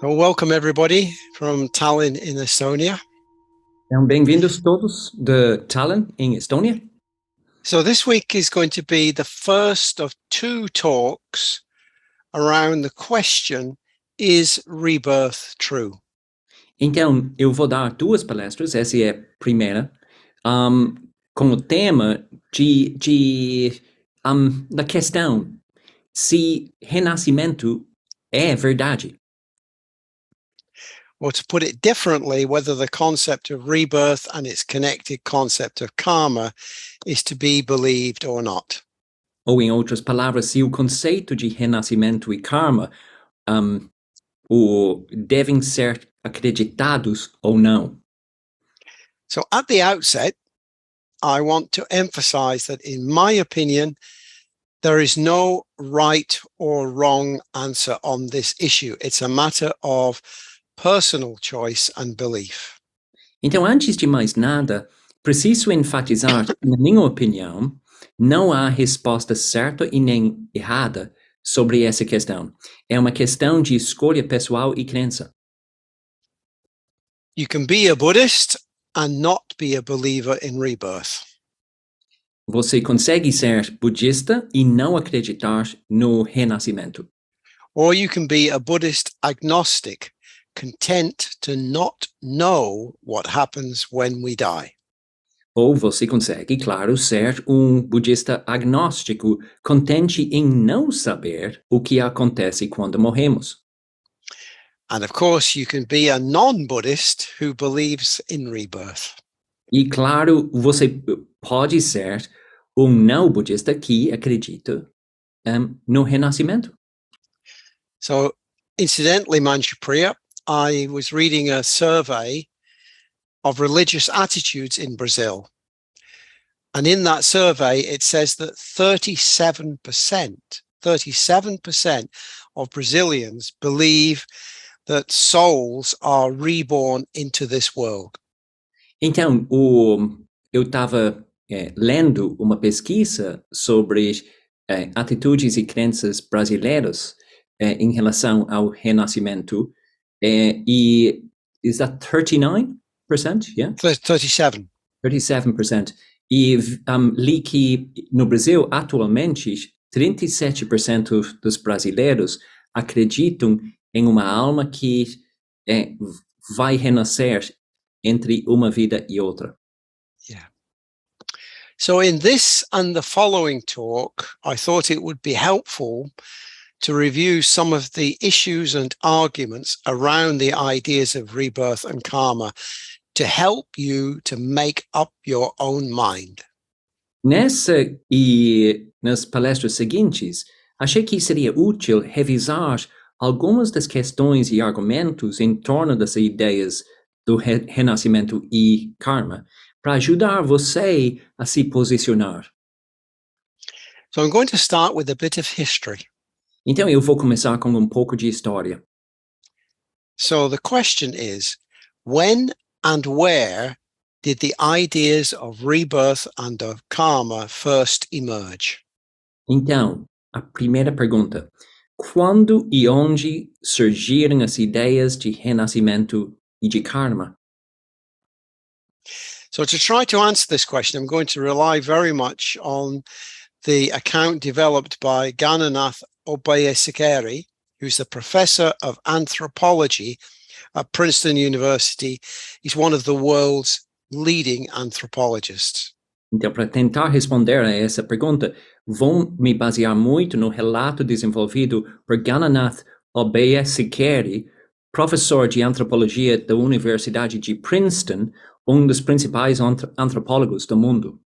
Well, welcome everybody from Tallinn in Estonia. Então, bem-vindos todos de Tallinn, em Estônia. So this week is going to be the first of two talks around the question, is rebirth true? Então, eu vou dar duas palestras, essa é a primeira, com o tema da questão se renascimento é verdade. Or to put it differently, whether the concept of rebirth and its connected concept of karma is to be believed or not. Ou, em outras palavras, se o conceito de renascimento e karma devem ser acreditados ou não. So at the outset, I want to emphasize that, in my opinion, there is no right or wrong answer on this issue. It's a matter of personal choice and belief. Então, antes de mais nada, preciso enfatizar que, na minha opinião, não há resposta certa e nem errada sobre essa questão. É uma questão de escolha pessoal e crença. You can be a Buddhist and not be a believer in rebirth. Você consegue ser budista e não acreditar no renascimento. Or you can be a Buddhist agnostic, content to not know what happens when we die. Ou você consegue, claro, ser budista agnóstico, contente em não saber o que acontece quando morremos. And of course, you can be a non-Buddhist who believes in rebirth. E claro, você pode ser não budista que acredita no renascimento. So, incidentally, Manjupriya, I was reading a survey of religious attitudes in Brazil. And in that survey, it says that 37% of Brazilians believe that souls are reborn into this world. Então, eu estava lendo uma pesquisa sobre atitudes e crenças brasileiras em relação ao renascimento, e is that 39%? Yeah? 37. 37%. E li que no Brasil, atualmente, 37% dos brasileiros acreditam em uma alma que vai renascer entre uma vida e outra. Yeah. So in this and the following talk, I thought it would be helpful to review some of the issues and arguments around the ideas of rebirth and karma to help you to make up your own mind. Nessa e nas palestras seguintes, achei que seria útil revisar algumas das questões e argumentos em torno das ideias do renascimento e karma, para ajudar você a se posicionar. So I'm going to start with a bit of history. Então eu vou começar com um pouco de história. So the question is, when and where did the ideas of rebirth and of karma first emerge? Então, a primeira pergunta: quando e onde surgiram as ideias de renascimento e de karma? So to try to answer this question, I'm going to rely very much on the account developed by Gananath Obeyesekere, who's the professor of anthropology at Princeton University. He's one of the world's leading anthropologists. Então, para tentar responder a essa pergunta, vou me basear muito no relato desenvolvido por Gananath Obeyesekere, professor de antropologia da Universidade de Princeton, dos principais antropólogos do mundo.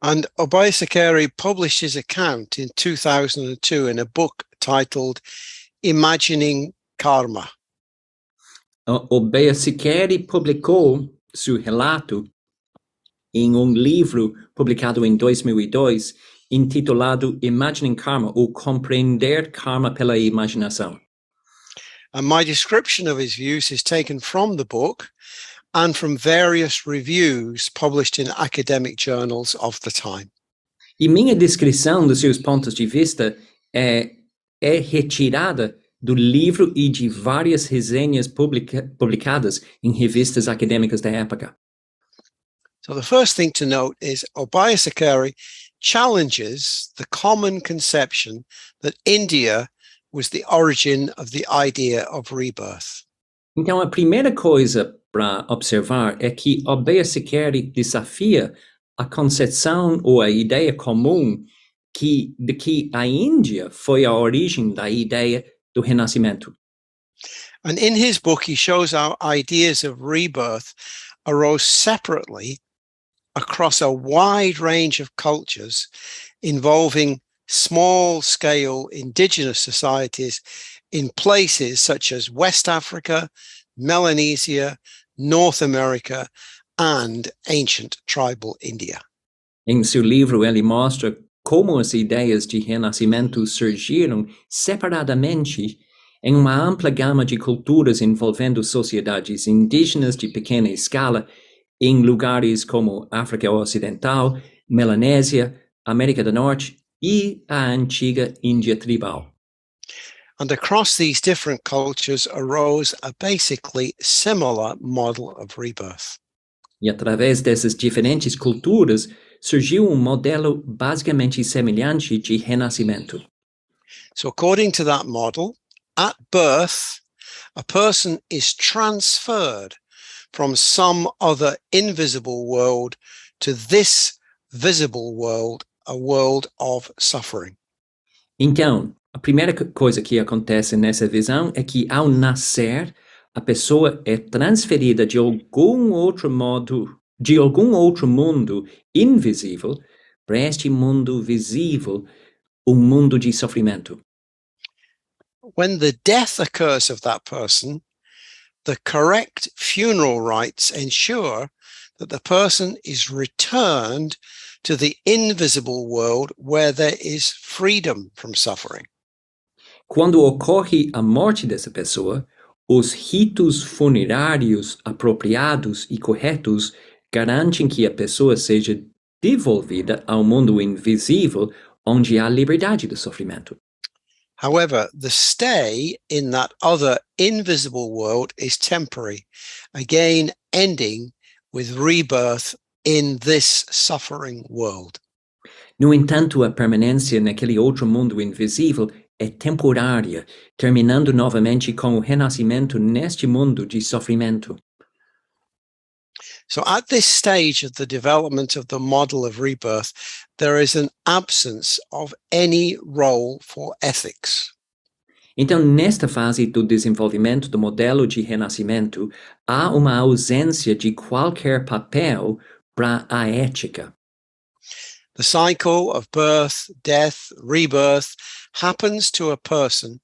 And Obeyesekere published his account in 2002 in a book titled Imagining Karma. Obeyesekere publicou seu relato em livro publicado em 2002, intitulado Imagining Karma, ou Compreender Karma pela Imaginação. And my description of his views is taken from the book and from various reviews published in academic journals of the time. E minha descrição dos seus pontos de vista é retirada do livro e de várias resenhas publicadas em revistas acadêmicas da época. So the first thing to note is Obayasakari challenges the common conception that India was the origin of the idea of rebirth. Então, a primeira coisa para observar é que Obayasakari desafia a concepção ou a ideia comum de que a Índia foi a origem da ideia do Renascimento. And in his book, he shows how ideas of rebirth arose separately across a wide range of cultures involving small-scale indigenous societies in places such as West Africa, Melanesia, North America, and ancient tribal India. Em seu livro, ele mostra como as ideias de renascimento surgiram separadamente em uma ampla gama de culturas envolvendo sociedades indígenas de pequena escala em lugares como África Ocidental, Melanésia, América do Norte e a antiga Índia tribal. And across these different cultures arose a basically similar model of rebirth. E através dessas diferentes culturas surgiu modelo basicamente semelhante de renascimento. So according to that model, at birth, a person is transferred from some other invisible world to this visible world, a world of suffering. Então, a primeira coisa que acontece nessa visão é que ao nascer, a pessoa é transferida de algum outro mundo invisível para este mundo visível, mundo de sofrimento. When the death occurs of that person, the correct funeral rites ensure that the person is returned to the invisible world where there is freedom from suffering. Quando ocorre a morte dessa pessoa, os ritos funerários apropriados e corretos garantem que a pessoa seja devolvida ao mundo invisível, onde há liberdade do sofrimento. However, the stay in that other invisible world is temporary, again ending with rebirth in this suffering world. No entanto, a permanência naquele outro mundo invisível é temporária, terminando novamente com o renascimento neste mundo de sofrimento. So at this stage of the development of the model of rebirth, there is an absence of any role for ethics. Então, nesta fase do desenvolvimento do modelo de renascimento, há uma ausência de qualquer papel para a ética. The cycle of birth, death, rebirth happens to a person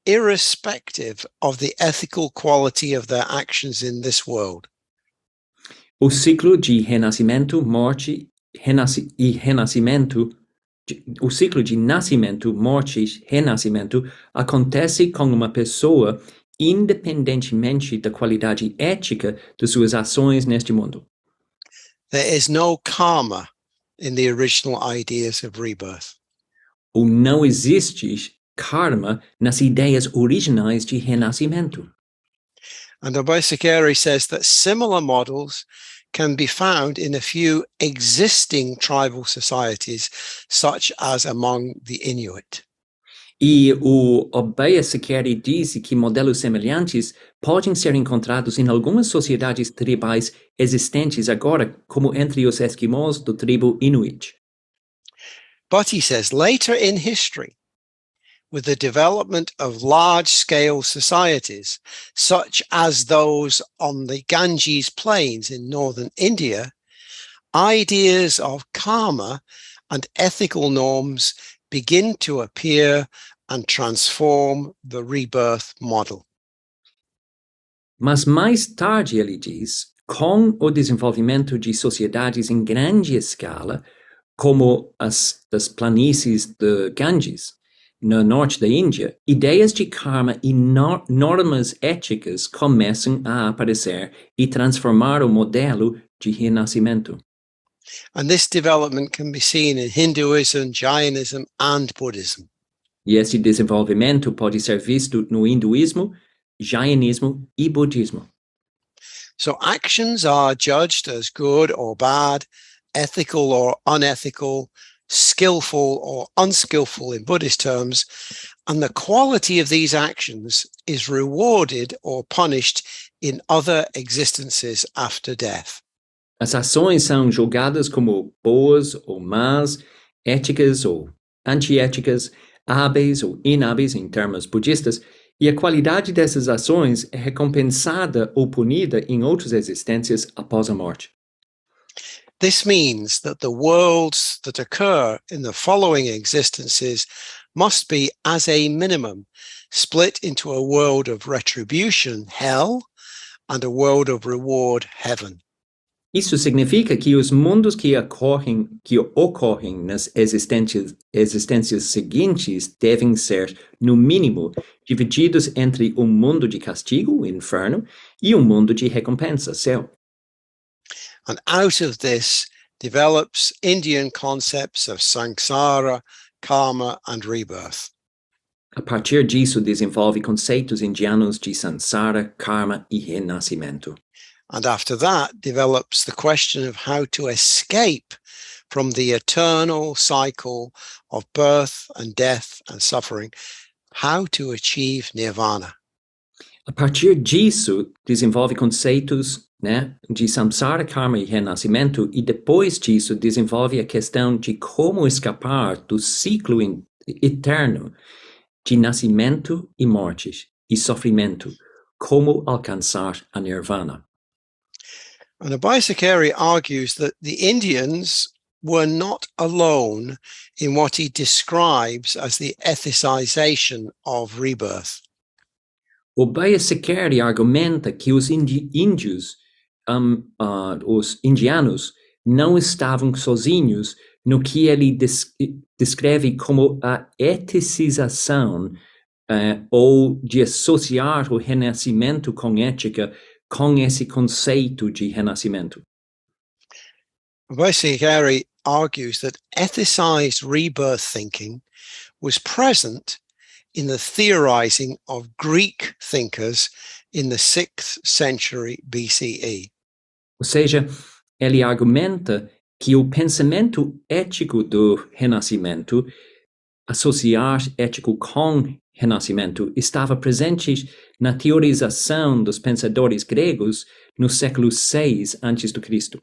irrespective of the ethical quality of their actions in this world. O ciclo de renascimento, morte e renascimento, o ciclo de nascimento, morte e renascimento acontece com uma pessoa independentemente da qualidade ética de suas ações neste mundo. There is no karma in the original ideas of rebirth. Ou não existe karma nas ideias originais de renascimento. And Obayasakari says that similar models can be found in a few existing tribal societies, such as among the Inuit. E o Obayasakari diz que modelos semelhantes podem ser encontrados em algumas sociedades tribais existentes agora, como entre os esquimós do tribo Inuit. But he says later in history, with the development of large-scale societies, such as those on the Ganges Plains in northern India, ideas of karma and ethical norms begin to appear and transform the rebirth model. Mas mais tarde ele diz, com o desenvolvimento de sociedades em grande escala, como as das planícies de Ganges, no norte da Índia, ideias de karma e normas éticas começam a aparecer e transformar o modelo de renascimento. And this development can be seen in Hinduism, Jainism, and Buddhism. E esse desenvolvimento pode ser visto no hinduísmo, jainismo e budismo. So actions are judged as good or bad, ethical or unethical, skillful or unskillful in Buddhist terms, and the quality of these actions is rewarded or punished in other existences after death. As ações são julgadas como boas ou más, éticas ou antiéticas, hábeis ou inábeis em termos budistas, e a qualidade dessas ações é recompensada ou punida em outras existências após a morte. This means that the worlds that occur in the following existences must be, as a minimum, split into a world of retribution, hell, and a world of reward, heaven. Isso significa que os mundos que ocorrem nas existências seguintes devem ser, no mínimo, divididos entre um mundo de castigo, o inferno, e um mundo de recompensa, céu. And out of this develops Indian concepts of samsara, karma, and rebirth. A partir disso, desenvolve conceitos indianos de samsara, karma e renascimento. And after that develops the question of how to escape from the eternal cycle of birth and death and suffering, how to achieve nirvana. A partir disso, desenvolve conceitos, de samsara, karma e renascimento, e depois disso desenvolve a questão de como escapar do ciclo eterno de nascimento e morte e sofrimento, como alcançar a nirvana. And Abhayasakari argues that the Indians were not alone in what he describes as the ethicization of rebirth. O Vaddhaka argumenta que os índios, os indianos, não estavam sozinhos no que ele descreve como a eticização ou de associar o renascimento com ética com esse conceito de renascimento. Abhayasakari argues that ethicized rebirth thinking was present in the theorizing of Greek thinkers in the 6th century BCE. Ou seja, ele argumenta que o pensamento ético do renascimento, associar ético com renascimento, estava presente na teorização dos pensadores gregos no século VI a.C.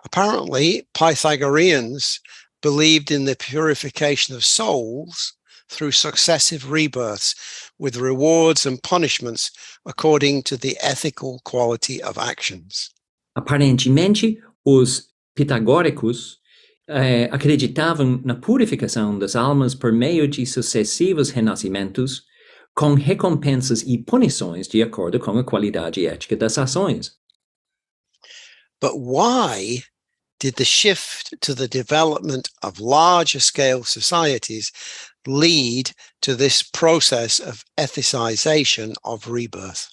Apparently, Pythagoreans believed in the purification of souls through successive rebirths with rewards and punishments according to the ethical quality of actions. Aparentemente, os pitagóricos acreditavam na purificação das almas por meio de sucessivos renascimentos, com recompensas e punições de acordo com a qualidade ética das ações. But why did the shift to the development of larger scale societies lead to this process of ethicization of rebirth?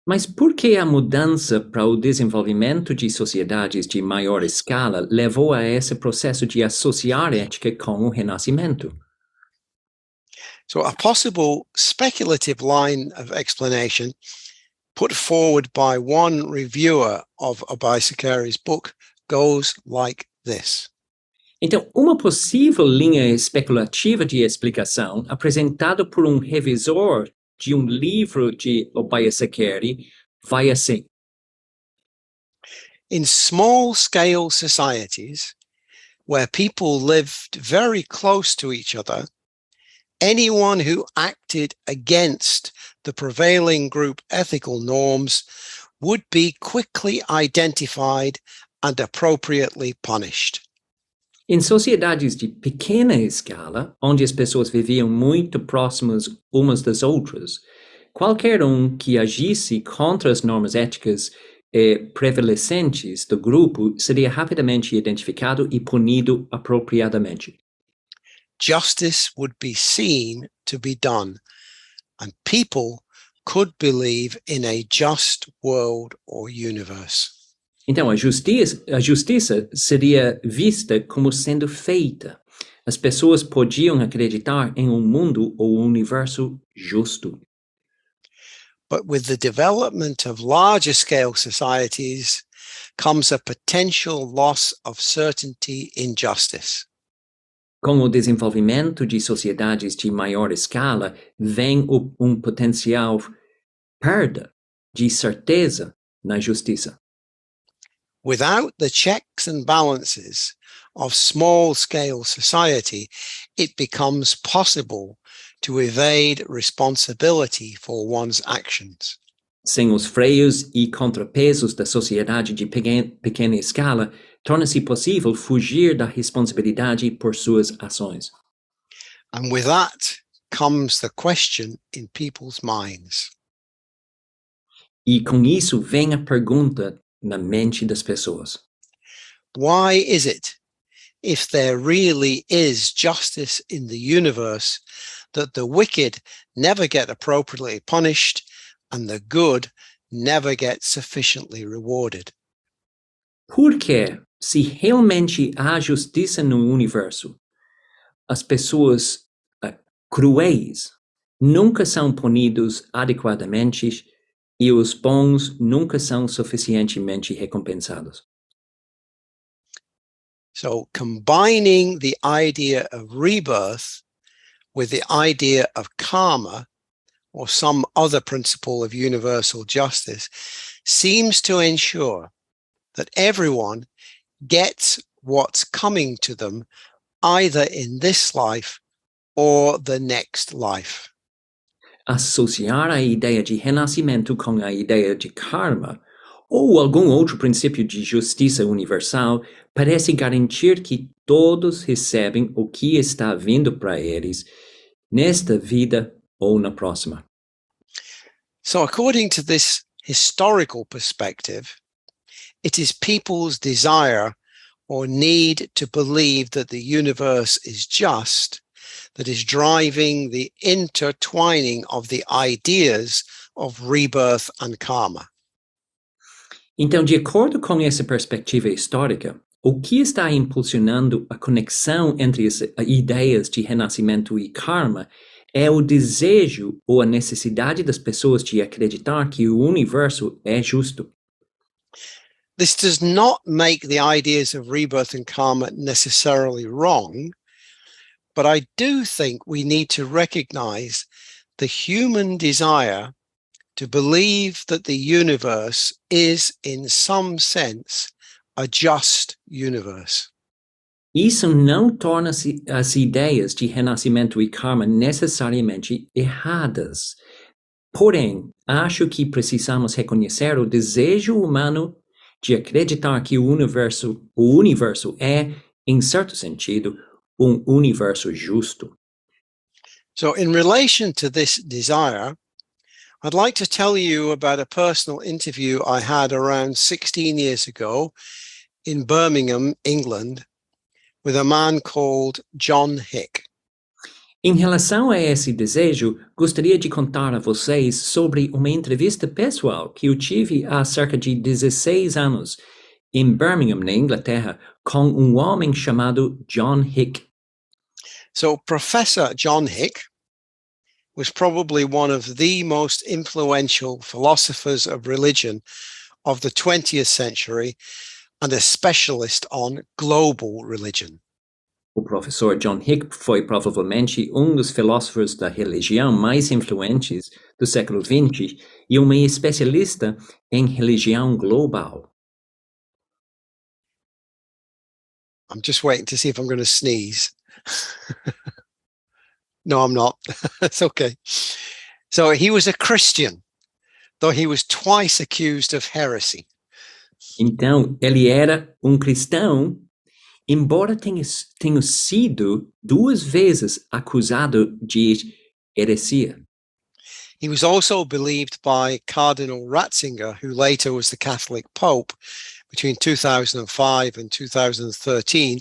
Mas por que a mudança para o desenvolvimento de sociedades de maior escala levou a esse processo de associar ética com o renascimento? So a possible speculative line of explanation put forward by one reviewer of Abhayasakari's book goes like this. Então, uma possível linha especulativa de explicação apresentada por um revisor de um livro de Abhayasakari vai assim. In small-scale societies where people lived very close to each other, anyone who acted against the prevailing group ethical norms would be quickly identified and appropriately punished. Em sociedades de pequena escala, onde as pessoas viviam muito próximas umas das outras, qualquer um que agisse contra as normas éticas prevalecentes do grupo seria rapidamente identificado e punido apropriadamente. Justice would be seen to be done, and people could believe in a just world or universe. Então, a justiça seria vista como sendo feita. As pessoas podiam acreditar em mundo ou universo justo. But with the development of larger scale societies comes a potential loss of certainty in justice. Com o desenvolvimento de sociedades de maior escala, vem potencial perda de certeza na justiça. Without the checks and balances of small-scale society, it becomes possible to evade responsibility for one's actions. Sem os freios e contrapesos da sociedade de pequena escala, torna-se possível fugir da responsabilidade por suas ações. And with that comes the question in people's minds. E com isso vem a pergunta na mente das pessoas. Why is it, if there really is justice in the universe, that the wicked never get appropriately punished and the good never get sufficiently rewarded? Porque, se realmente há justiça no universo, as pessoas cruéis nunca são punidos adequadamente e os bons nunca são suficientemente recompensados. So combining the idea of rebirth with the idea of karma or some other principle of universal justice seems to ensure that everyone gets what's coming to them either in this life or the next life. Associar a ideia de renascimento com a ideia de karma ou algum outro princípio de justiça universal parece garantir que todos recebem o que está vindo para eles nesta vida ou na próxima. So according to this historical perspective, it is people's desire or need to believe that the universe is just that is driving the intertwining of the ideas of rebirth and karma. Então, de acordo com essa perspectiva histórica, o que está impulsionando a conexão entre as ideias de renascimento e karma é o desejo ou a necessidade das pessoas de acreditar que o universo é justo. This does not make the ideas of rebirth and karma necessarily wrong, but I do think we need to recognize the human desire to believe that the universe is, in some sense, a just universe. Isso não torna as ideias de renascimento e karma necessariamente erradas. Porém, acho que precisamos reconhecer o desejo humano de acreditar que o universo é, em certo sentido, universo justo. So in relation to this desire, I'd like to tell you about a personal interview I had around 16 years ago in Birmingham, England, with a man called John Hick. Em relação a esse desejo, gostaria de contar a vocês sobre uma entrevista pessoal que eu tive há cerca de 16 anos em Birmingham, na Inglaterra, com homem chamado John Hick. So Professor John Hick was probably one of the most influential philosophers of religion of the 20th century and a specialist on global religion. O professor John Hick foi provavelmente dos filósofos da religião mais influentes do século XX e uma especialista em religião global. I'm just waiting to see if I'm going to sneeze. No, I'm not. It's okay. So he was a Christian, though he was twice accused of heresy. Então, ele era cristão, embora tenha sido 2 vezes acusado de heresia. He was also believed by Cardinal Ratzinger, who later was the Catholic Pope between 2005 and 2013,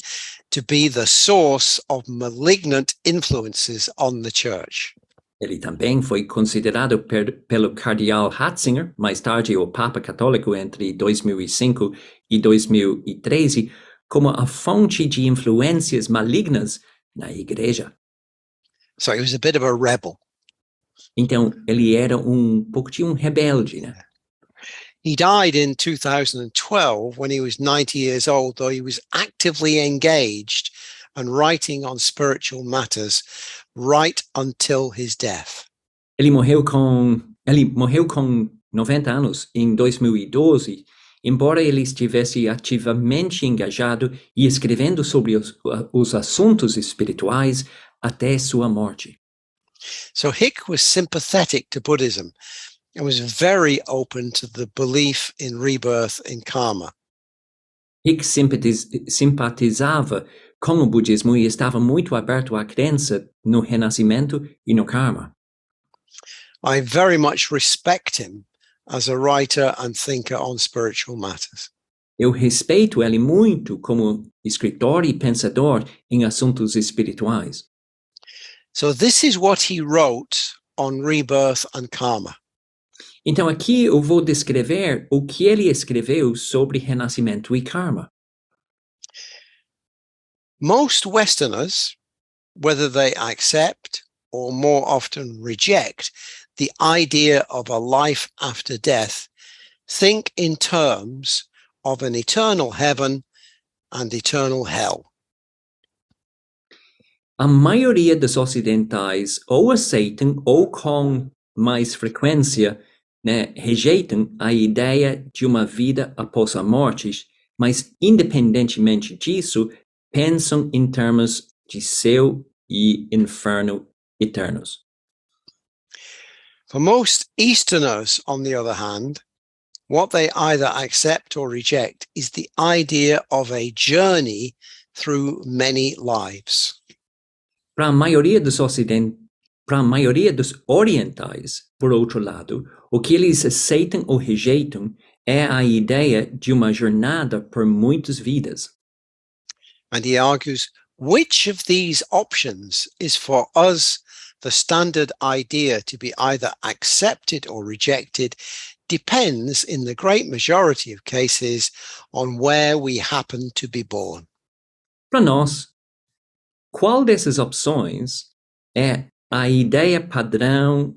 to be the source of malignant influences on the church. Ele também foi considerado pelo Cardeal Ratzinger, mais tarde o Papa Católico entre 2005 e 2013, como a fonte de influências malignas na igreja. So he was a bit of a rebel. Então, ele era pouco de rebelde, né? He died in 2012 when he was 90 years old, though he was actively engaged and writing on spiritual matters right until his death. Ele morreu com 90 anos em 2012, embora ele estivesse ativamente engajado e escrevendo sobre os assuntos espirituais até sua morte. So Hick was sympathetic to Buddhism and was very open to the belief in rebirth in karma. Hick simpatizava com o budismo e estava muito aberto à crença no renascimento e no karma. I very much respect him as a writer and thinker on spiritual matters. Eu respeito ele muito como escritor e pensador em assuntos espirituais. So this is what he wrote on rebirth and karma. Então aqui eu vou descrever o que ele escreveu sobre renascimento e karma. Most Westerners, whether they accept or more often reject the idea of a life after death, think in terms of an eternal heaven and eternal hell. A maioria dos ocidentais ou aceitam ou com mais frequência, né, rejeitam a ideia de uma vida após a morte, mas independentemente disso, pensam em termos de céu e inferno eternos. For most Easterners, on the other hand, what they either accept or reject is the idea of a journey through many lives. Para a maioria dos orientais, por outro lado, o que eles aceitam ou rejeitam é a ideia de uma jornada por muitas vidas. And he argues, which of these options is for us the standard idea to be either accepted or rejected depends in the great majority of cases on where we happen to be born. Para nós, qual dessas opções é a ideia padrão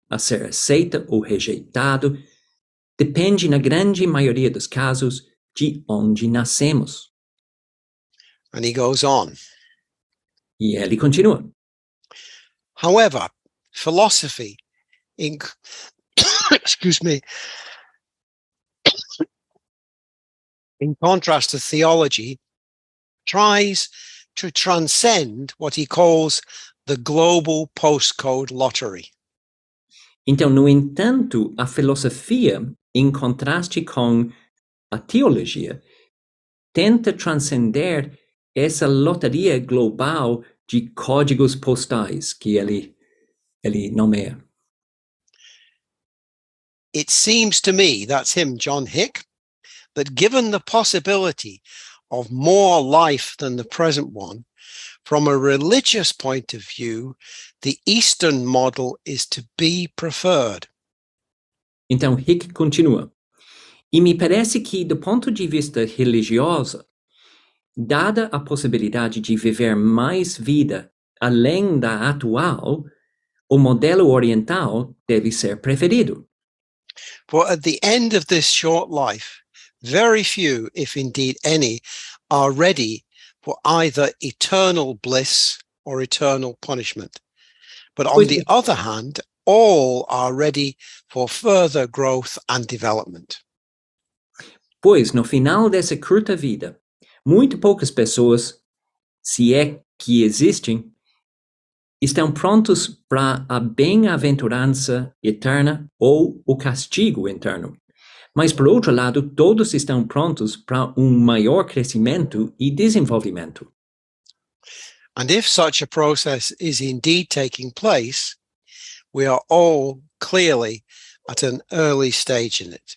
a ser aceita ou rejeitado depende, na grande maioria dos casos, de onde nascemos. And he goes on. E ele continua. However, philosophy, excuse me, in contrast to theology, tries to transcend what he calls the global postcode lottery. Então, no entanto, a filosofia, em contraste com a teologia, tenta transcender essa loteria global de códigos postais que ele nomeia. It seems to me, that's him, John Hick, that given the possibility of more life than the present one, from a religious point of view, the Eastern model is to be preferred. Então, Hick continua. E me parece que, do ponto de vista religioso, dada a possibilidade de viver mais vida além da atual, o modelo oriental deve ser preferido. For at the end of this short life, very few, if indeed any, are ready for either eternal bliss or eternal punishment. But on the other hand, all are ready for further growth and development. Pois, no final dessa curta vida, muito poucas pessoas, se é que existem, estão prontos para a bem-aventurança eterna ou o castigo eterno. Mas, por outro lado, todos estão prontos para maior crescimento e desenvolvimento. And if such a process is indeed taking place, we are all clearly at an early stage in it.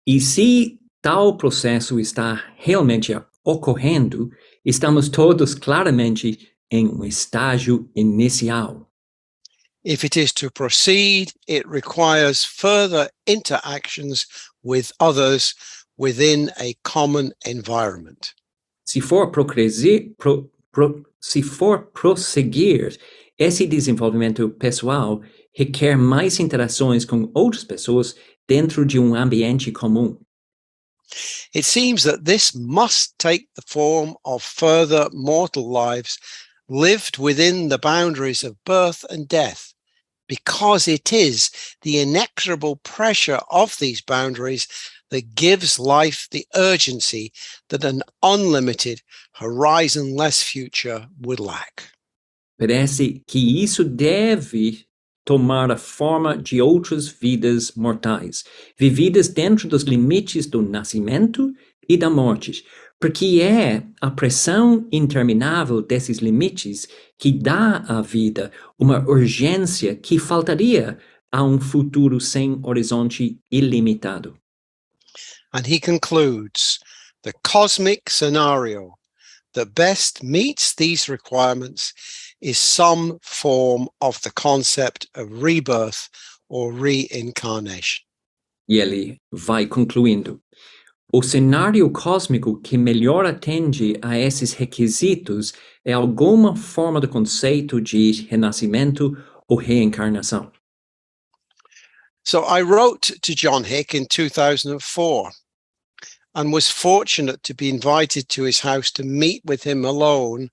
E se tal processo está realmente ocorrendo, estamos todos claramente em estágio inicial. If it is to proceed, it requires further interactions with others within a common environment. Se for se for prosseguir, esse desenvolvimento pessoal requer mais interações com outras pessoas dentro de ambiente comum. It seems that this must take the form of further mortal lives lived within the boundaries of birth and death, because it is the inexorable pressure of these boundaries that gives life the urgency that an unlimited, horizonless future would lack. Parece que isso deve tomar a forma de outras vidas mortais, vividas dentro dos limites do nascimento e da morte, porque é a pressão interminável desses limites que dá à vida uma urgência que faltaria a futuro sem horizonte ilimitado. And he concludes, the cosmic scenario that best meets these requirements is some form of the concept of rebirth or reincarnation. E ele vai concluindo. O cenário cósmico que melhor atende a esses requisitos é alguma forma do conceito de renascimento ou reencarnação. So I wrote to John Hick in 2004 and was fortunate to be invited to his house to meet with him alone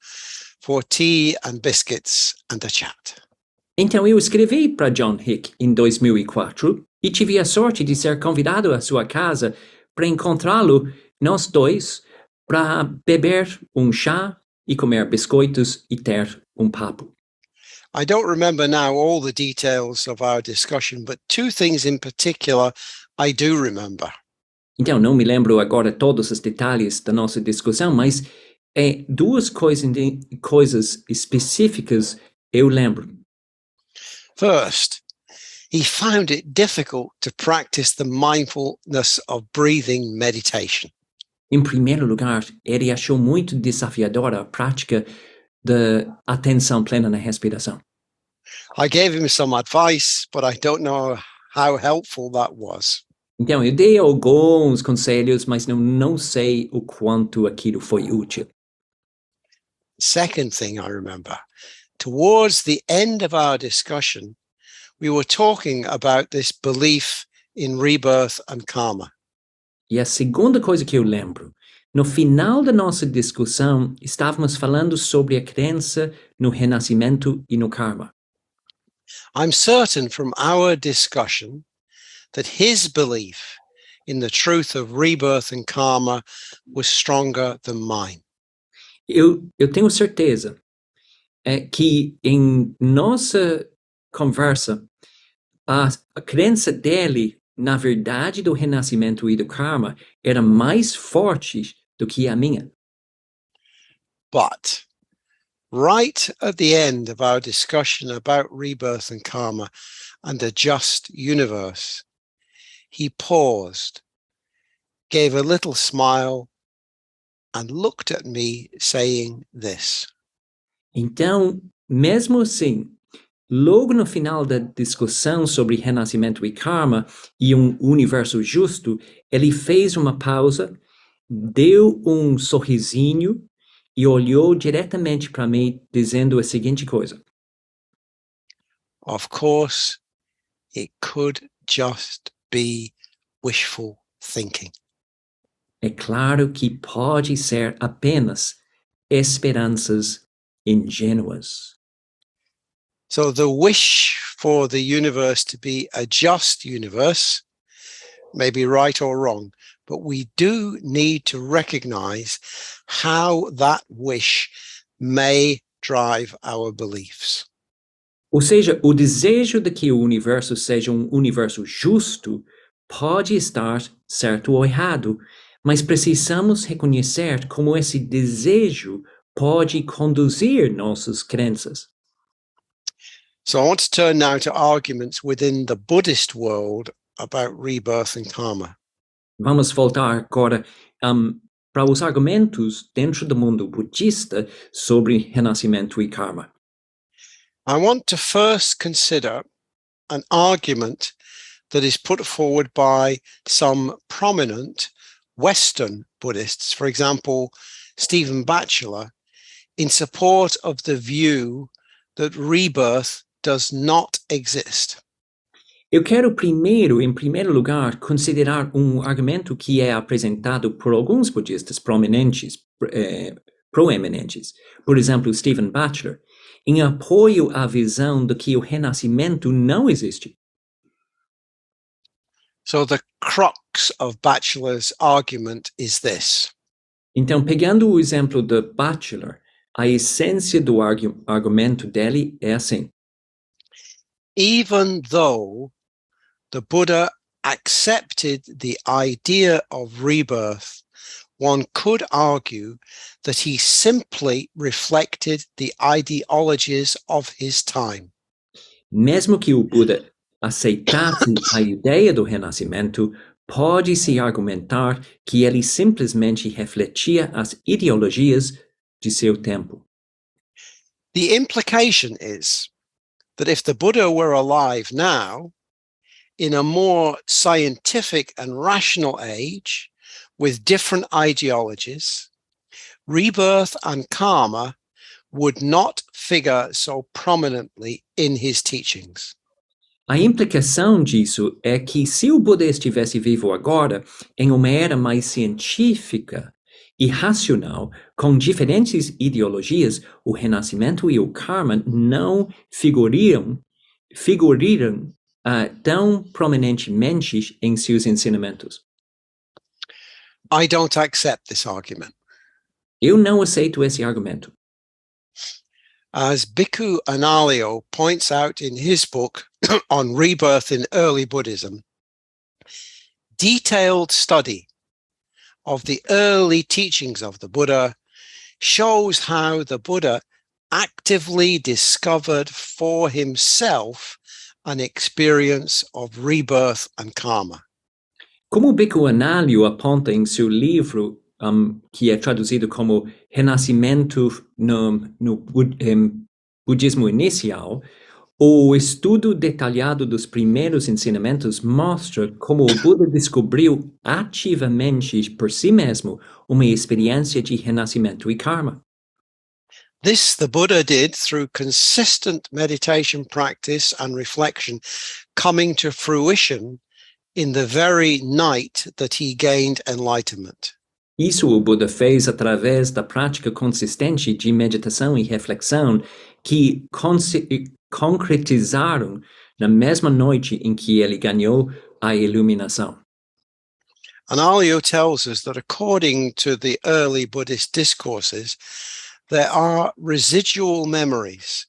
for tea and biscuits and a chat. Então eu escrevi para John Hick em 2004 e tive a sorte de ser convidado à sua casa para encontrá-lo, nós dois, para beber chá e comer biscoitos e ter papo. I don't remember now all the details of our discussion, but two things in particular I do remember. Então, não me lembro agora todos os detalhes da nossa discussão, mas duas coisas específicas eu lembro. First, he found it difficult to practice the mindfulness of breathing meditation. Em primeiro lugar, ele achou muito desafiadora a prática da atenção plena na respiração. I gave him some advice, but I don't know how helpful that was. Então, eu dei alguns conselhos, mas não sei o quanto aquilo foi útil. Second thing I remember, towards the end of our discussion, we were talking about this belief in rebirth and karma. E a segunda coisa que eu lembro, no final da nossa discussão, estávamos falando sobre a crença no renascimento e no karma. I'm certain from our discussion that his belief in the truth of rebirth and karma was stronger than mine. Eu tenho certeza que em nossa conversa, a crença dele na verdade do renascimento e do karma era mais forte do que a minha. But right at the end of our discussion about rebirth and karma and a just universe, he paused, gave a little smile, and looked at me saying this. Então, mesmo assim, logo no final da discussão sobre renascimento e karma e universo justo, ele fez uma pausa, deu sorrisinho e olhou diretamente para mim, dizendo a seguinte coisa. Of course, it could just be wishful thinking. É claro que pode ser apenas esperanças ingênuas. So the wish for the universe to be a just universe may be right or wrong, but we do need to recognize how that wish may drive our beliefs. Ou seja, o desejo de que o universo seja universo justo pode estar certo ou errado, mas precisamos reconhecer como esse desejo pode conduzir nossas crenças. So I want to turn now to arguments within the Buddhist world about rebirth and karma. Vamos voltar agora para os argumentos dentro do mundo budista sobre renascimento e karma. I want to first consider an argument that is put forward by some prominent Western Buddhists. For example, Stephen Batchelor in support of the view that rebirth does not exist. Eu quero primeiro, em primeiro lugar, considerar argumento que é apresentado por alguns budistas proeminentes, por exemplo, Stephen Batchelor, em apoio à visão de que o renascimento não existe. So the crux of Batchelor's argument is this. Então, pegando o exemplo de Batchelor, a essência do argumento dele é assim. Even though the Buddha accepted the idea of rebirth, one could argue that he simply reflected the ideologies of his time. Mesmo que o Buda aceitasse a ideia do renascimento, pode-se argumentar que ele simplesmente refletia as ideologias de seu tempo. The implication is that if the Buddha were alive now, in a more scientific and rational age, with different ideologies, rebirth and karma would not figure so prominently in his teachings. A implicação disso é que se o Buda estivesse vivo agora, em uma era mais científica e racional, com diferentes ideologias, o renascimento e o karma não figuriram tão prominentemente em seus ensinamentos. I don't accept this argument. Eu não aceito esse argumento. As Bhikkhu Analayo points out in his book on rebirth in early Buddhism, detailed study of the early teachings of the Buddha shows how the Buddha actively discovered for himself an experience of rebirth and karma. Como o Bhikkhu Analayo aponta em seu livro, que é traduzido como Renascimento no Budismo Inicial, o estudo detalhado dos primeiros ensinamentos mostra como o Buda descobriu ativamente por si mesmo uma experiência de renascimento e karma. This the Buddha did through consistent meditation practice and reflection, coming to fruition in the very night that he gained enlightenment. Isso o Buda fez através da prática consistente de meditação e reflexão que concretizaram na mesma noite em que ele ganhou a iluminação. Analayo tells us that according to the early Buddhist discourses, there are residual memories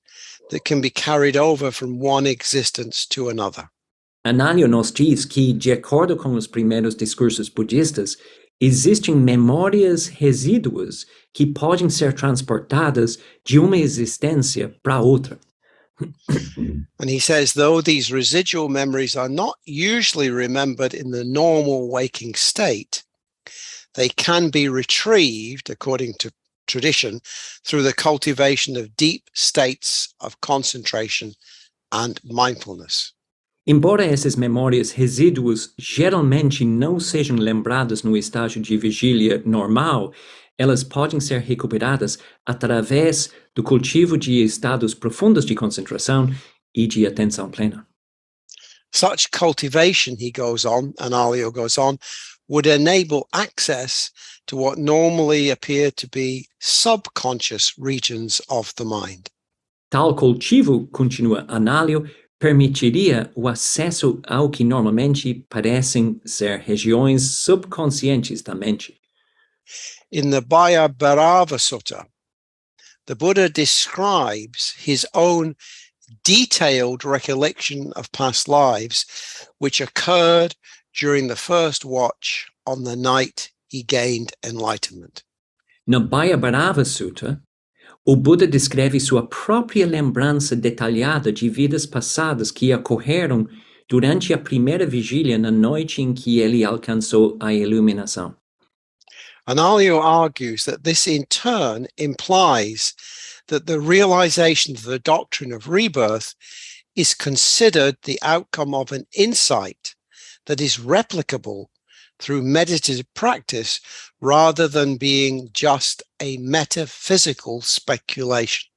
that can be carried over from one existence to another. Analayo nos diz que, de acordo com os primeiros discursos budistas, existem memórias resíduas que podem ser transportadas de uma existência para outra. And he says, though these residual memories are not usually remembered in the normal waking state, they can be retrieved, according to tradition, through the cultivation of deep states of concentration and mindfulness. Embora essas memórias resíduos geralmente não sejam lembradas no estágio de vigília normal, elas podem ser recuperadas através do cultivo de estados profundos de concentração e de atenção plena. Such cultivation, Analayo goes on, would enable access to what normally appear to be subconscious regions of the mind. Tal cultivo, continua Analayo, permitiria o acesso ao que normalmente parecem ser regiões subconscientes da mente. In the Bhayabharava Sutta, the Buddha describes his own detailed recollection of past lives, which occurred during the first watch on the night he gained enlightenment. Na Bhayabharava Sutta, o Buda descreve sua própria lembrança detalhada de vidas passadas que ocorreram durante a primeira vigília na noite em que ele alcançou a iluminação. Analayo argues that this in turn implies that the realization of the doctrine of rebirth is considered the outcome of an insight that is replicable through meditative practice rather than being just a metaphysical speculation.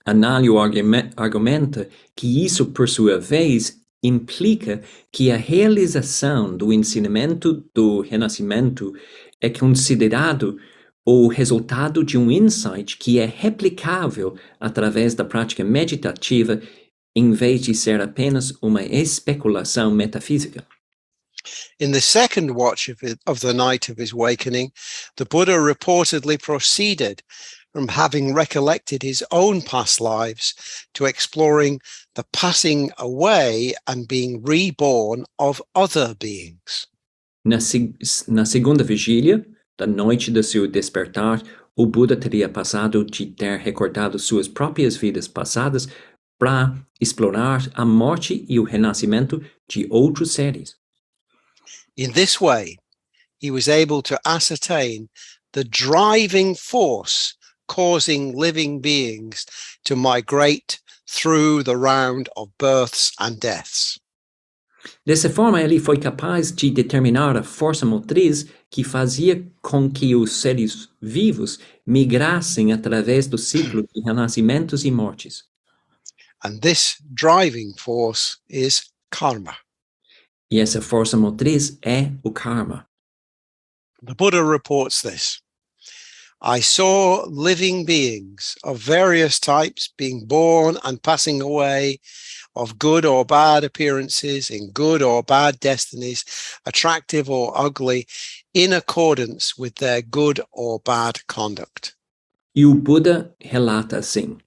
Análio argumenta que isso, por sua vez, implica que a realização do ensinamento do Renascimento é considerado o resultado de insight que é replicável através da prática meditativa, em vez de ser apenas uma especulação metafísica. In the second watch of the night of his awakening, the Buddha reportedly proceeded from having recollected his own past lives to exploring the passing away and being reborn of other beings. Na segunda vigília, da noite do seu despertar, o Buda teria passado de ter recordado suas próprias vidas passadas para explorar a morte e o renascimento de outros seres. In this way, he was able to ascertain the driving force causing living beings to migrate through the round of births and deaths. Dessa forma, ele foi capaz de determinar a força motriz que fazia com que os seres vivos migrassem através do ciclo de renascimentos e mortes. And this driving force is karma. E essa força motriz é o karma. The Buddha reports this. I saw living beings of various types being born and passing away, of good or bad appearances, in good or bad destinies, attractive or ugly, in accordance with their good or bad conduct. E o Buda relata assim: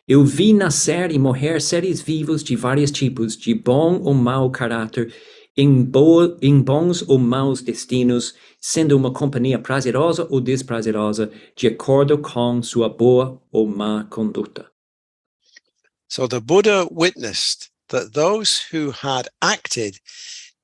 eu vi nascer e morrer seres vivos de vários tipos, de bom ou mau caráter, em bons ou maus destinos, sendo uma companhia prazerosa ou desprazerosa, de acordo com sua boa ou má conduta. So the Buddha witnessed that those who had acted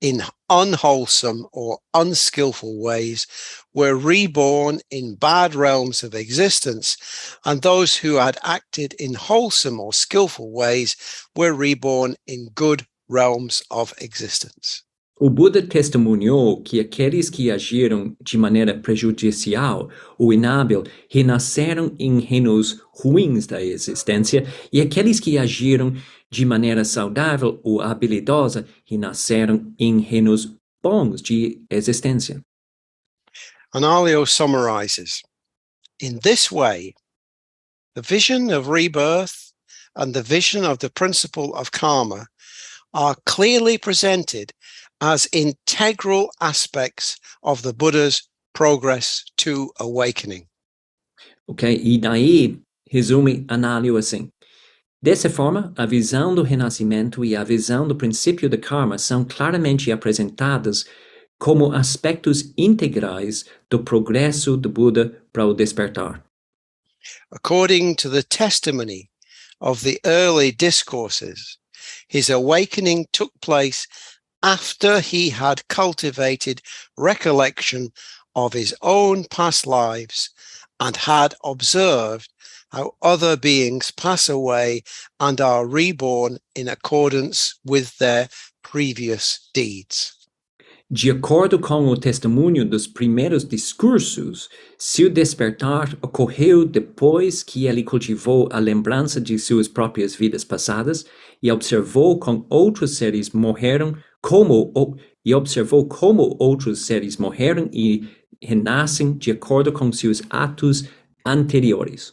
in unwholesome or unskillful ways were reborn in bad realms of existence, and those who had acted in wholesome or skillful ways were reborn in good realms of existence. O Buda testemunhou que aqueles que agiram de maneira prejudicial ou inábil renasceram em reinos ruins da existência, e aqueles que agiram de maneira saudável ou habilidosa renasceram em reinos bons de existência. Analio summarizes, in this way, the vision of rebirth and the vision of the principle of karma are clearly presented as integral aspects of the Buddha's progress to awakening. Ok? E daí, resume Análio assim. Dessa forma, a visão do renascimento e a visão do princípio da karma são claramente apresentadas como aspectos integrais do progresso do Buda para o despertar. According to the testimony of the early discourses, his awakening took place after he had cultivated recollection of his own past lives and had observed how other beings pass away and are reborn in accordance with their previous deeds. De acordo com o testemunho dos primeiros discursos, seu despertar ocorreu depois que ele cultivou a lembrança de suas próprias vidas passadas e observou como outros seres morreram e renascem de acordo com seus atos anteriores.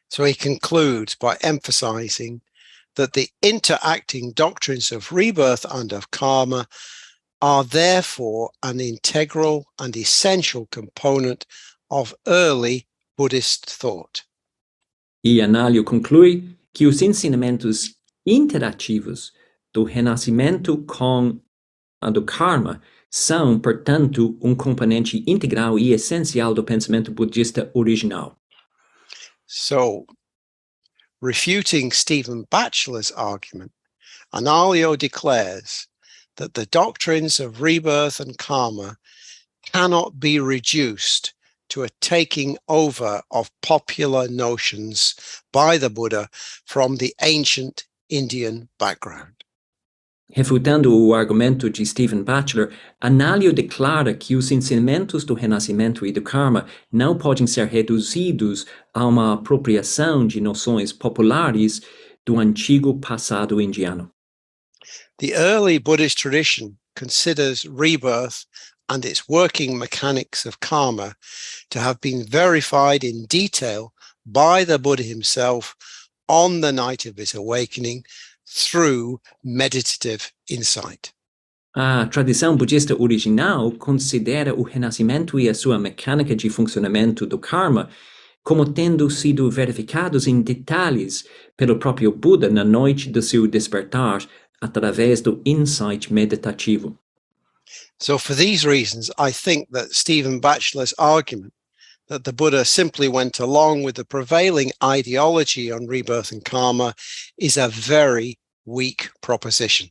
So he concludes by emphasizing that the interacting doctrines of rebirth and of karma are therefore an integral and essential component of early Buddhist thought. E Análio conclui que os ensinamentos interativos do renascimento com a do karma são, portanto, componente integral e essencial do pensamento budista original. So, refuting Stephen Batchelor's argument, Análio declares that the doctrines of rebirth and karma cannot be reduced to a taking over of popular notions by the Buddha from the ancient Indian background. Refutando o argumento de Stephen Batchelor, Análio declara que os ensinamentos do Renascimento e do Karma não podem ser reduzidos a uma apropriação de noções populares do antigo passado indiano. The early Buddhist tradition considers rebirth and its working mechanics of karma to have been verified in detail by the Buddha himself on the night of his awakening through meditative insight. A tradição budista original considera o renascimento e a sua mecânica de funcionamento do karma como tendo sido verificados em detalhes pelo próprio Buda na noite do seu despertar através do insight meditativo. So for these reasons, I think that Stephen Batchelor's argument that the Buddha simply went along with the prevailing ideology on rebirth and karma is a very weak proposition.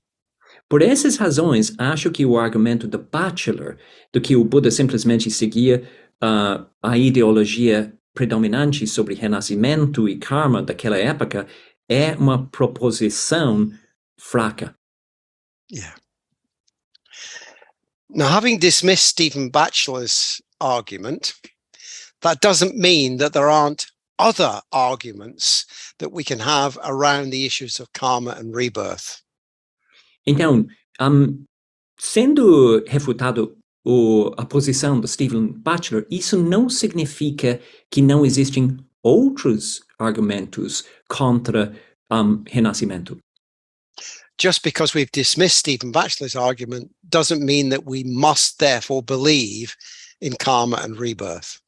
Por essas razões, acho que o argumento do Batchelor, de que o Buda simplesmente seguia a ideologia predominante sobre renascimento e karma daquela época, é uma proposição fraca. Yeah. Now, having dismissed Stephen Batchelor's argument, that doesn't mean that there aren't other arguments that we can have around the issues of karma and rebirth. Então, sendo refutado a posição do Stephen Batchelor, isso não significa que não existem outros argumentos contra renascimento. Just because we've dismissed Stephen Batchelor's argument doesn't mean that we must therefore believe in karma and rebirth.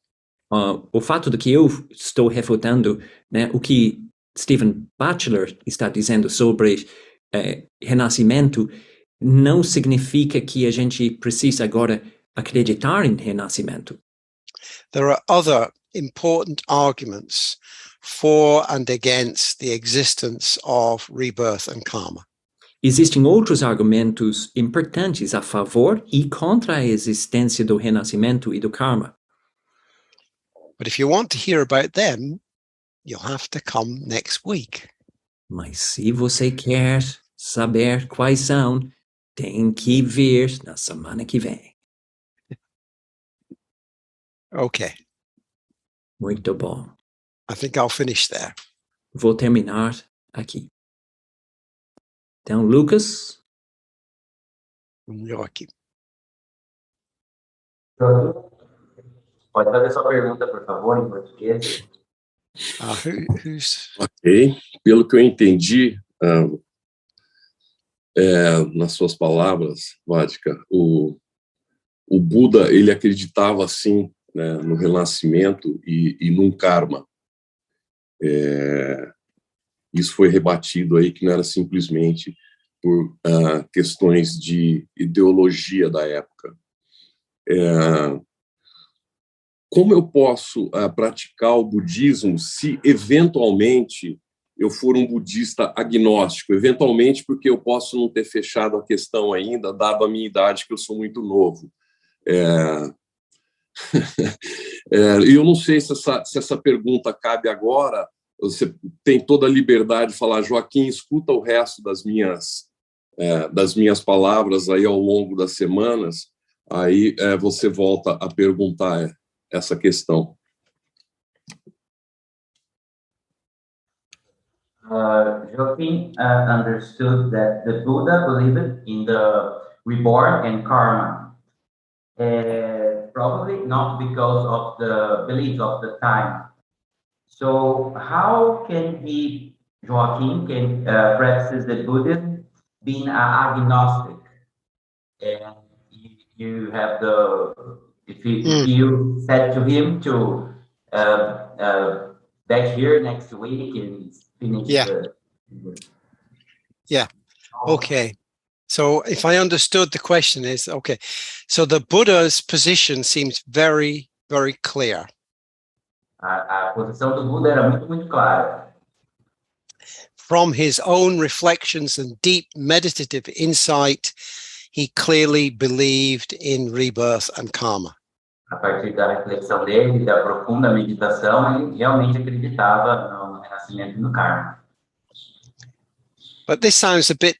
O fato de que eu estou refutando, né, o que Stephen Batchelor está dizendo sobre renascimento não significa que a gente precisa agora acreditar em renascimento. There are other important arguments for and against the existence of rebirth and karma. Existem outros argumentos importantes a favor e contra a existência do renascimento e do karma. But if you want to hear about them, you'll have to come next week. Mas se você quer saber quais são, tem que vir na semana que vem. Okay, Muito bom. I think I'll finish there. Vou terminar aqui. Então, Lucas. Joaquim. Pode fazer sua pergunta, por favor, em português? Who's... Ok. Pelo que eu entendi, nas suas palavras, Vaddhaka, o Buda, ele acreditava, sim, né, no renascimento e num karma. Isso foi rebatido aí, que não era simplesmente por questões de ideologia da época. Como eu posso praticar o budismo se, eventualmente, eu for um budista agnóstico? Eventualmente, porque eu posso não ter fechado a questão ainda, dado a minha idade, que eu sou muito novo. Eu não sei se essa pergunta cabe agora. Você tem toda a liberdade de falar, Joaquim, escuta o resto das minhas palavras aí ao longo das semanas, aí você volta a perguntar essa questão. Joaquim understood that the Buddha believed in the reborn and karma, probably not because of the beliefs of the time. So how can Joaquim practice the Buddhism being agnostic? And you have if you said to him to back here next week and finish Okay. So if I understood, the question is, okay, so the Buddha's position seems very, very clear. A posição do Buda era muito, muito clara. From his own reflections and deep meditative insight, he clearly believed in rebirth and karma. A partir da reflexão dele, da profunda meditação, ele realmente acreditava no renascimento e no karma. But this sounds a bit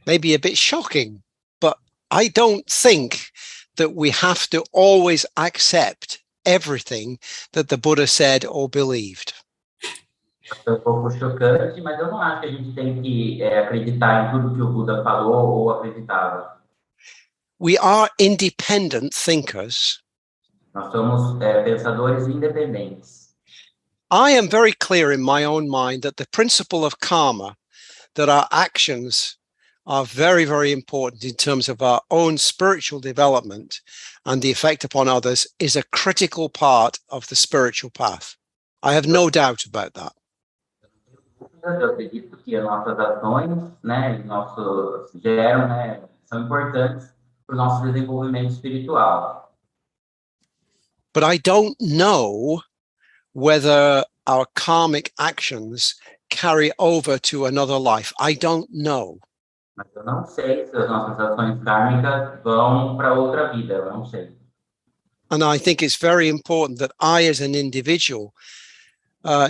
maybe a bit shocking, but I don't think that we have to always accept everything that the Buddha said or believed. É um pouco chocante, mas eu não acho que a gente tem que acreditar em tudo que o Buda falou ou acreditava. We are independent thinkers. Nós somos pensadores independentes. I am very clear in my own mind that the principle of karma, that our actions are very, very important in terms of our own spiritual development and the effect upon others, is a critical part of the spiritual path. I have no doubt about that. Eu acredito que as nossas ações, né, nossos geram, né, são importantes para o nosso desenvolvimento espiritual. But I don't know whether our karmic actions carry over to another life. I don't know. Mas eu não sei se as nossas ações kármicas vão para outra vida, eu não sei. And I think it's very important that I, as an individual,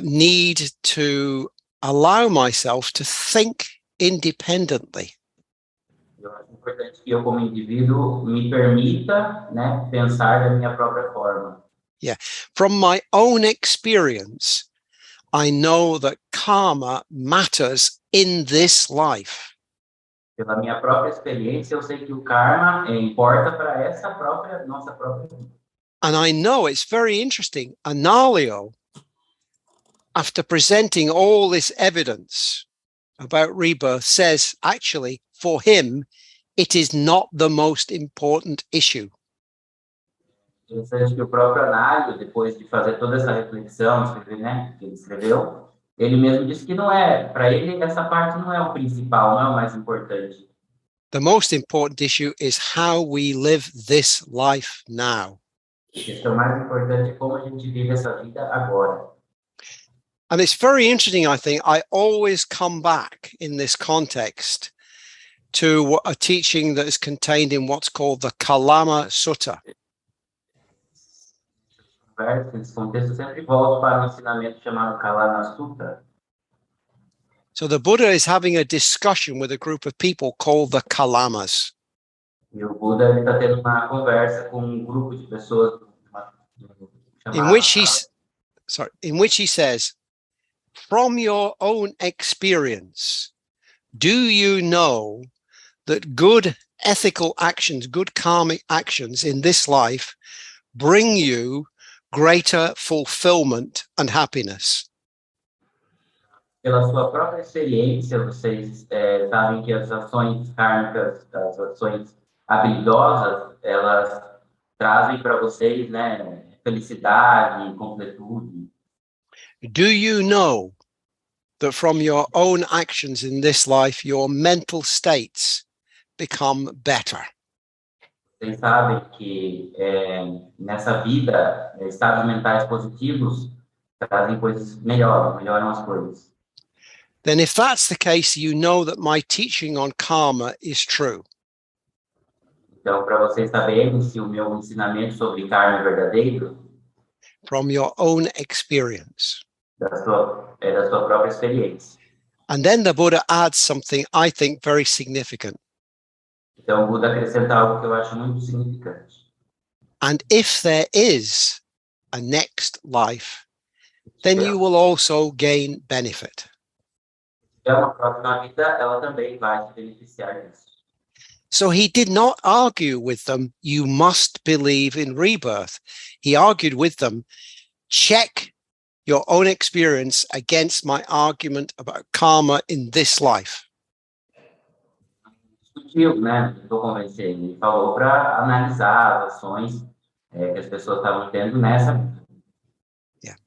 need to allow myself to think independently. Eu acho importante que eu, como indivíduo, me permita, né, pensar da minha própria forma. From my own experience, I know that karma matters in this life. Pela minha própria experiência, eu sei que o karma importa para essa nossa própria vida. And I know it's very interesting. Análio, after presenting all this evidence about rebirth, says actually, for him, it is not the most important issue. Interessante que o próprio Análio, depois de fazer toda essa reflexão, escrever, né, que ele escreveu, ele mesmo disse que não é, para ele essa parte não é o principal, não é o mais importante. The most important issue is how we live this life now. A questão mais importante é como a gente vive essa vida agora. And it's very interesting, I think. I always come back in this context to a teaching that is contained in what's called the Kalama Sutta. Nesse contexto, eu sempre volto para um ensinamento chamado Kalama Sutta. So the Buddha is having a discussion with a group of people called the Kalamas. E o Buda está tendo uma conversa com um grupo de pessoas in which he says, from your own experience, do you know that good ethical actions, good karmic actions in this life bring you greater fulfillment and happiness? Pela sua própria experiência, vocês sabem que as ações kármicas, as ações habilidosas, elas trazem para vocês, né, felicidade, completude. Do you know that from your own actions in this life, your mental states become better? Vocês sabem que nessa vida, estados mentais positivos trazem coisas melhoram as coisas. Then if that's the case, you know that my teaching on karma is true. Então, para vocês saberem se o meu ensinamento sobre karma é verdadeiro, from your own experience. da sua própria experiência. And then the Buddha adds something I think very significant. Então, o Buda acrescenta algo que eu acho muito significante. And if there is a next life, then you will also gain benefit. Se tiver uma próxima vida, ela também vai se beneficiar disso. So he did not argue with them, you must believe in rebirth. He argued with them, check your own experience against my argument about karma in this life. Discutiu, né? Tentou convencer ele. Ele falou para analisar as ações que as pessoas estavam tendo nessa vida. Yeah.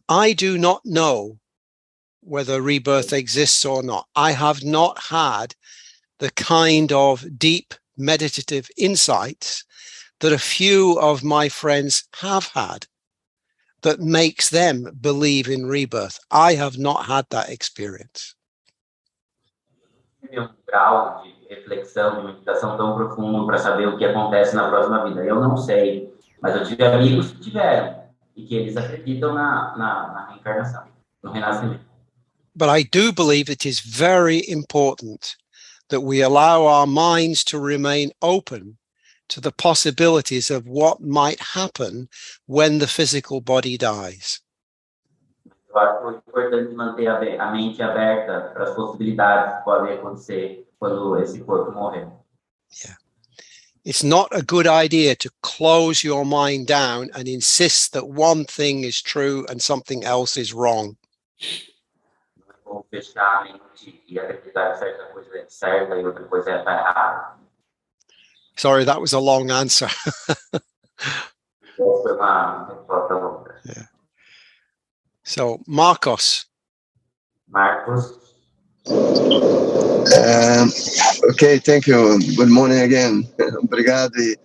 I do not know whether rebirth exists or not. I have not had the kind of deep meditative insights that a few of my friends have had that makes them believe in rebirth. I have not had that experience. Um grau de reflexão, de meditação tão profundo para saber o que acontece na próxima vida. Eu não sei, mas eu tive amigos que tiveram e que eles acreditam na reencarnação, no renascimento. But I do believe it is very important that we allow our minds to remain open to the possibilities of what might happen when the physical body dies. Eu acho importante manter a mente aberta para as possibilidades que podem acontecer quando esse corpo morrer. Yeah. It's not a good idea to close your mind down and insist that one thing is true and something else is wrong. Ou fechar a mente e acreditar que certa coisa é certa e outra coisa é errada. Sorry, that was a long answer. Essa foi uma resposta longa. Yeah. So, Marcos. Marcos. Okay, thank you. Good morning again. Obrigado e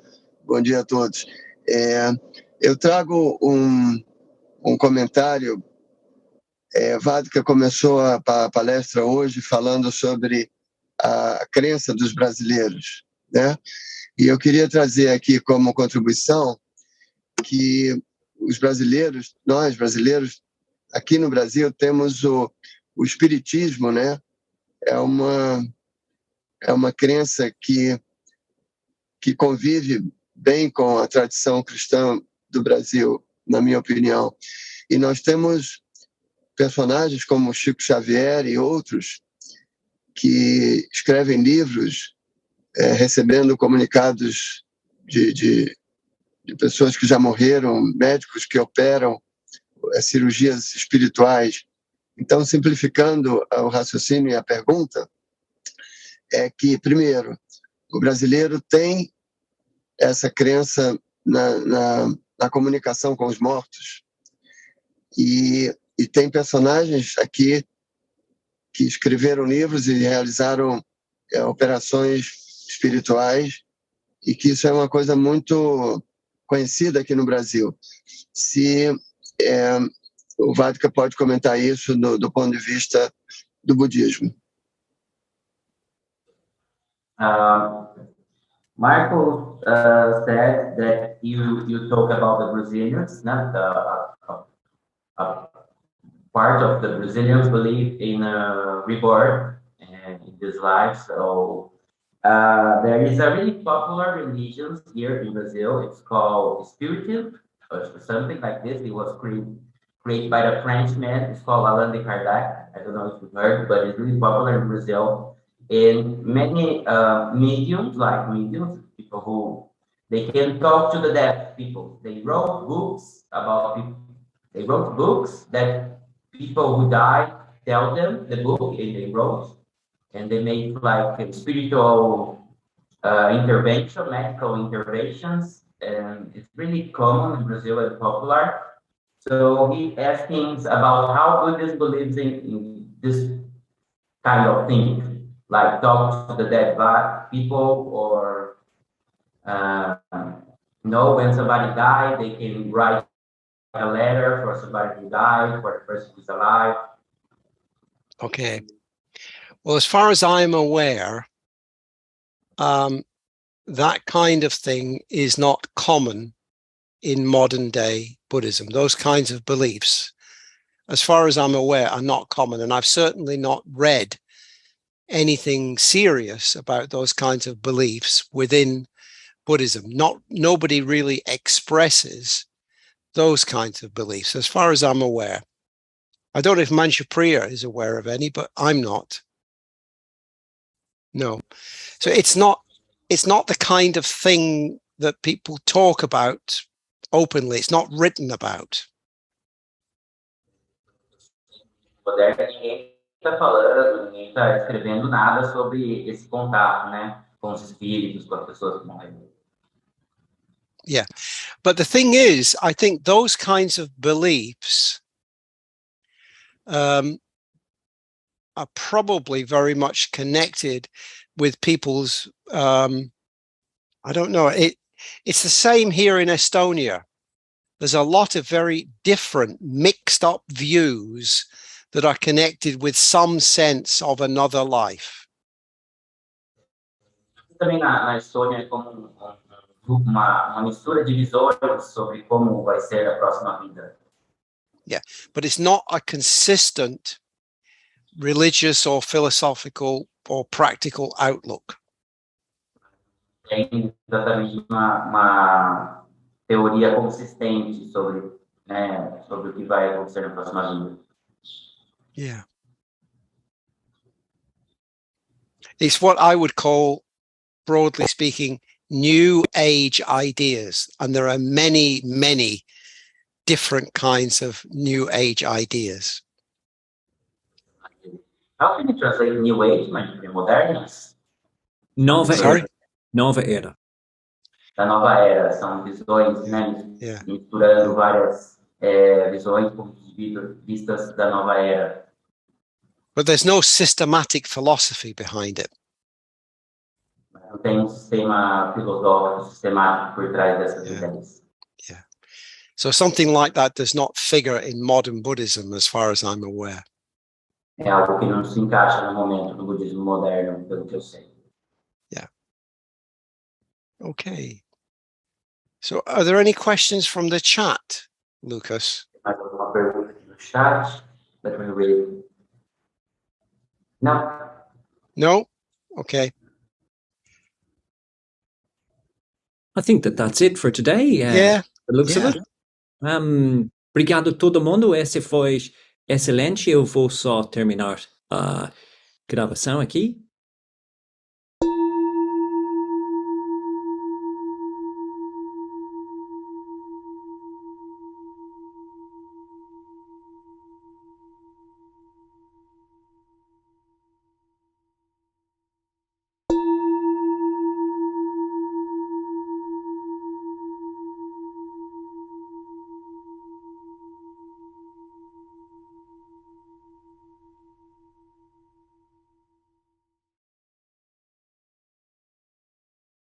bom dia a todos. Eu trago um comentário. Vaddhaka começou a palestra hoje falando sobre a crença dos brasileiros, né? E eu queria trazer aqui como contribuição que os brasileiros, nós brasileiros, aqui no Brasil temos o espiritismo, né? É uma crença que convive bem com a tradição cristã do Brasil, na minha opinião. E nós temos personagens como Chico Xavier e outros que escrevem livros recebendo comunicados de pessoas que já morreram, médicos que operam cirurgias espirituais. Então, simplificando o raciocínio e a pergunta, é que, primeiro, o brasileiro tem essa crença na comunicação com os mortos. E tem personagens aqui que escreveram livros e realizaram operações espirituais, e que isso é uma coisa muito conhecida aqui no Brasil. Se o Vaddhaka pode comentar isso do ponto de vista do budismo. Michael said that you talk about the Brazilians, not part of the Brazilians believe in rebirth in this life. So there is a really popular religion here in Brazil. It's called Spiritism, or something like this. It was created by the Frenchman. It's called Alain de Kardec. I don't know if you've heard, but it's really popular in Brazil. And many mediums, people who they can talk to the deaf people. They wrote books about people. They wrote books that people who died tell them the book, and they wrote, and they make like spiritual intervention, medical interventions, and it's really common in Brazil and popular. So he asking about how Buddhism believes in this kind of thing, like talk to the dead people, or when somebody died, they can write a letter for somebody who died, for the person who's alive. Okay. Well, as far as I'm aware, that kind of thing is not common in modern day Buddhism. Those kinds of beliefs, as far as I'm aware, are not common. And I've certainly not read anything serious about those kinds of beliefs within Buddhism. Nobody really expresses those kinds of beliefs, as far as I'm aware. I don't know if Manchupriya is aware of any, but I'm not. No. So it's not the kind of thing that people talk about openly. It's not written about. Ninguém está falando, ninguém está escrevendo nada sobre esse contato, né, com os espíritos, com as pessoas que morreram. Yeah. But the thing is, I think those kinds of beliefs are probably very much connected with people's, I don't know, it's the same here in Estonia. There's a lot of very different, mixed up views that are connected with some sense of another life. Também na Estônia é como uma mistura de visões sobre como vai ser a próxima vida. Yeah, but it's not a consistent religious or philosophical or practical outlook. Tem exatamente uma teoria consistente sobre, né, sobre o que vai acontecer na próxima vida. Yeah. It's what I would call, broadly speaking, new age ideas. And there are many, many different kinds of new age ideas. How can you translate New Age, mas modernas? Nova Sorry? era. Nova era. Da nova era, são visões, né, Yeah. misturando várias visões, pontos de vistas da nova era. But there's no systematic philosophy behind it. Não tem sistema filosófico, sistemático por trás dessas ideias. So something like that does not figure in modern Buddhism, as far as I'm aware. É algo que não se encaixa no momento do budismo moderno, pelo que eu sei. Okay. So are there any questions from the chat, Lucas? Mais alguma pergunta aqui no chat? Let me read. Não. No? Okay. I think that's it for today. Yeah. It looks of it. Obrigado a todo mundo. Esse foi excelente. Eu vou só terminar a gravação aqui.